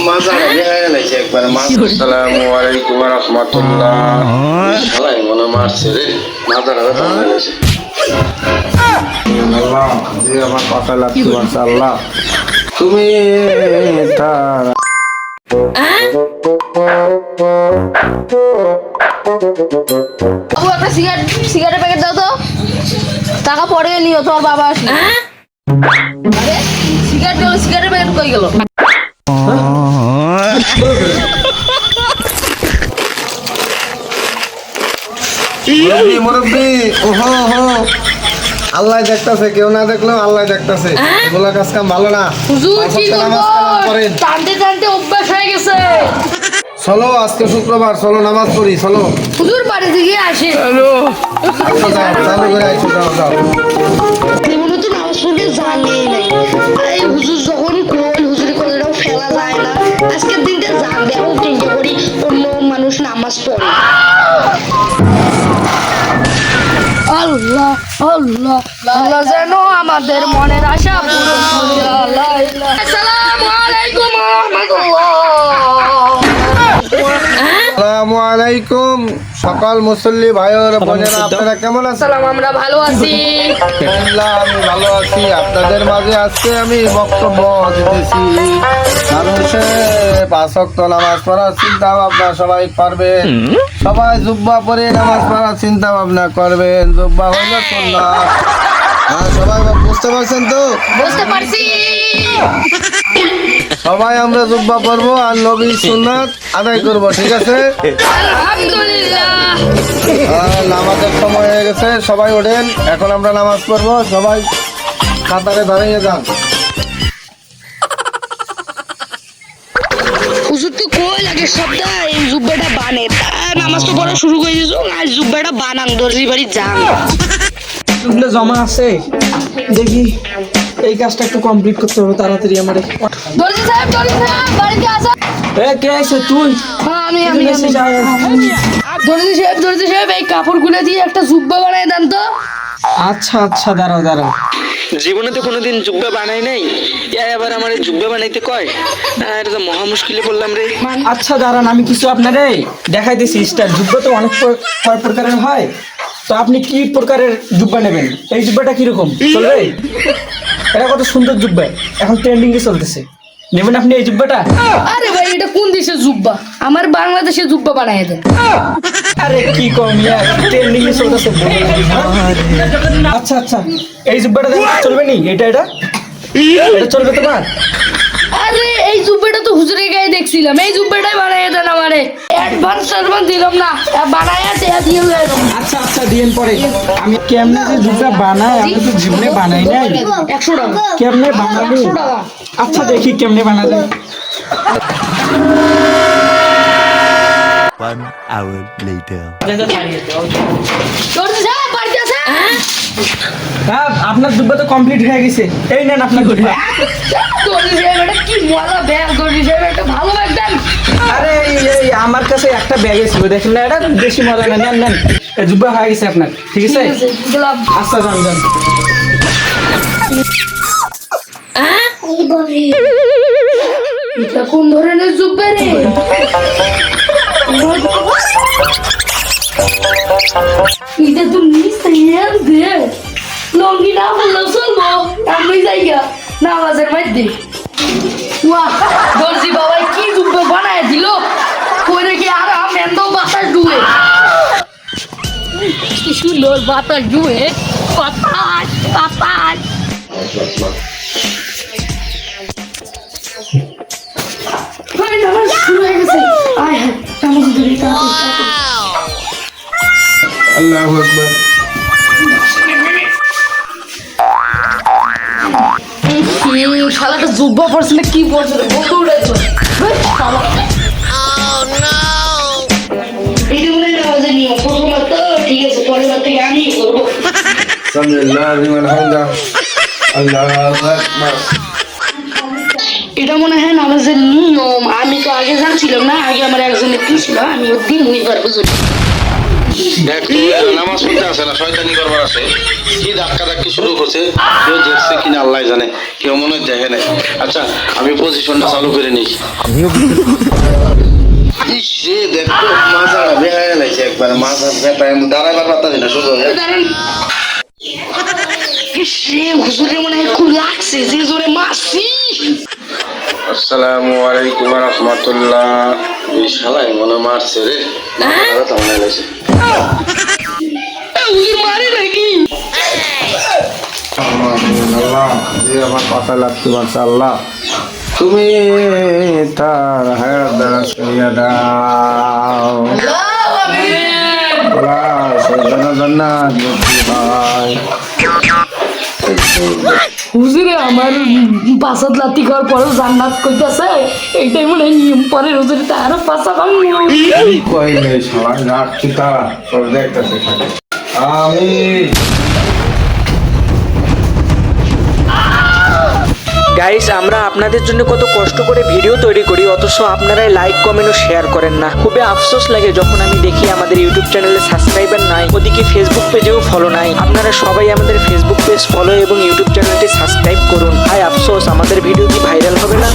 মাজা লাইছে একবার আসসালামু আলাইকুম ওয়া রাহমাতুল্লাহ সবাই মনে মারছে রে মাজা ব্যথা লাইছে আল্লাহ যে আমার কথা লাগছে মাশাআল্লাহ তুমি তার একটা সিগারেট প্যাকেট দাও তো টাকা পরে নিও তোর বাবা আসলে সিগারেট প্যাকেট কই গেল মুরব্বি ওহো আল্লাহ দেখতাছে কেউ না দেখলেও আল্লাহ দেখতাছে এগুলা কাজ কাম ভালো না হুজুর কি করব টানতে টানতে অভ্যাস হয়ে গেছে চলো আজকে শুক্রবার চলো নামাজ পড়ি চলো হুজুর বাড়ি থেকে আসে হ্যালো চালু করে আইছো যাও জীবনে তো নামাজ পড়তে জানি নাই এই হুজুর যখন কোন হুজুরি কথাটাও ফেলা যায় না আজকের দিনটা জানবে এখন চিন্তা করি অন্য মানুষ নামাজ পড়ে আল্লাহ আল্লাহ আল্লাহ যেন আমাদের মনের আশা পূরণ করে আসসালামু আলাইকুম ওয়া রাহমাতুল্লাহ আসসালামু আলাইকুম সকল মুসল্লি ভাই ও বোনেরা আপনারা কেমন আছেন সালাম আমরা ভালো আছি আলহামদুলিল্লাহ আমি ভালো আছি আপনাদের মাঝে আজকে আমি বক্তব্য দিতেছি মানুষে 5 ওয়াক্ত নামাজ পড়ার চিন্তা ভাবনা সবাই করবেন সবাই জুব্বা পরে নামাজ পড়ার চিন্তা ভাবনা করবেন জুব্বা হলো সুন্নাত সবাই বুঝতে পারছেন তো বুঝতে পারছি সবাই আমরা জুব্বা পরবো আর নবীর সুন্নাত আদায় করব ঠিক আছে আলহামদুলিল্লাহ নামাজের সময় হয়ে গেছে সবাই ওঠেন এখন আমরা নামাজ পড়বো সবাই কাতারে দাঁড়িয়ে যান হুজুর তো কই লাগে সবটা এই জুব্বাটা বানে নামাজ তো পড়া শুরু করে দিয়েছো আর জুব্বাটা বানান দর্জি বাড়ি যান এগুলো জমা আছে দেখি এই কাজটা একটু কমপ্লিট করতে হবে তাড়াতাড়ি আমারে দর্জি সাহেব বাড়িতে আসা এ কে আছে তুই হ্যাঁ আমি দর্জি সাহেব এই কাপড়গুলো দিয়ে একটা জুব্বা বানায় দেন তো আচ্ছা দাঁড়াও জীবনে তো কোনোদিন জুব্বা বানাই নাই এবার আমার জুব্বা বানাইতে কয় এটা তো মহা মুশকিলে পড়লাম রে আচ্ছা দাঁড়ান আমি কিছু আপনারে দেখাইতেছি স্টাইল জুব্বা তো অনেক প্রকারের হয় তো আপনি কি প্রকারের জুব্বা নেবেন এই জুব্বাটা কিরকম চলবে এটা কত সুন্দর জুব্বা এখন ট্রেন্ডিং এ চলতেছে নেবেন আপনি এই জুব্বাটা আরে ভাই এটা কোন দেশের জুব্বা আমার বাংলাদেশের জুব্বা বানায় দেন আরে কি কম ট্রেন্ডিং এ চলতেছে আচ্ছা এই জুব্বাটা চলবে নি এটা চলবে তোমার আরে এই জুব্বাটা তো হুজুরের গায়ে দেখছিলাম এই জুব্বাটাই বানায় দেন আমারে অ্যাডভান্স দিলাম না বানায় দিয়ে আচ্ছা দিন পরে আমি কেমনে যে জুব্বা বানাই আমি তো জীবনে বানাই নাই 100 টাকা কেমনে বানাবো 100 টাকা আচ্ছা দেখি কেমনে বানা যায় 1 hour later. দর্জি সাহেব বাড়িতে আছে হ্যাঁ আপনার জুব্বা তো কমপ্লিট হয়ে গেছে এই নেন আপনার জুব্বা দর্জি সাহেব এটা কি মজা ব্যাগ দর্জি সাহেব একটা ভালো ব্যাগ দেন আরে এই আমার কাছে একটা ব্যাগ ছিল দেখেন না এটা বেশি মজা না নেন এই জুব্বা হয়ে গেছে আপনার ঠিক আছে দিলাম আচ্ছা যান এটা কোন ধরনের জুব্বা রে এটা তো নিশ্চয় দে লঙ্গি না বললো চলবো আমি যাইগা নামাজের মধ্যে ওয়াহ দর্জি বাবা কি জুব্বা বানায় দিল কই দেখি আর আমেন্দ বাতাস ডুবে কি সুন্দর বাতাস ডুবে বাতাস নামাজ শুরু হয়ে গেছে আয় হ্যাঁ নামাজ ধরে আল্লাহু আকবার শালাটা জুব্বা পড়ছে না কি বলছে বন্ধু উড়াইছো ঠিক আছে পরের বার থেকে আমি করবো সাল্লাল্লাহু আল্লাহু আকবার এটা মনে হয় নামাজের নিয়ম আমি তো আগে জানছিলাম না আগে আমার একজনের কি ছিল আমি ওর দিন মুই পারবো দেখ নামাজ পড়তে আসে না, শয়তানি করবার আসে, কি ধাক্কা ধাক্কি শুরু করছে, কেউ দেখছে কিনা আল্লাহ জানে, কেউ মনে হয় দেখে নাই। আচ্ছা আমি পজিশনটা চালু করে নিই। ইস রে, দেখো মাথাটা বেহায় লাগছে একবারে, মাথা ব্যথা, আমি দাঁড়াইবার পারতাছি না শুধু। সে হুজুরে মনে হয় খুব লাগছে, যে জোরে মারছি। আসসালামু আলাইকুম ওয়া রাহমাতুল্লাহ। এই শালাই মনে মারছে রে, মাথা মনে লাগছে। হুজুর মারে নাকি? আল্লাহ, যে আমার কথা লাগতে পারছে, আল্লাহ তুমি তার হায়াত দ্বারা সরিয়ে দাও। আল্লাহ, সে যেন জান্নাত নসিব হয়। হুজুরে আমার পাঁচাত লাতি খাওয়ার পরেও জান্নাত কইতাছে, এইটাই মনে হয় নিয়ম। পরে হুজুরে তো আরো পাঁচা ভাঙবো। কইলে সবাই রাখছি, তারা সব দেখতেছে। আমি গাইস, আমরা আপনাদের জন্য কত কষ্ট করে ভিডিও তৈরি করি, অথচ আপনারাই লাইক কমেন্ট ও শেয়ার করেন না। খুবই আফসোস লাগে যখন আমি দেখি আমাদের ইউটিউব চ্যানেলে সাবস্ক্রাইবার নাই, ওদিকে ফেসবুক পেজেও ফলো নাই। আপনারা সবাই আমাদের ফেসবুক পেজ ফলো এবং ইউটিউব চ্যানেলটি সাবস্ক্রাইব করুন। হায় আফসোস, আমাদের ভিডিও কি ভাইরাল হবে না?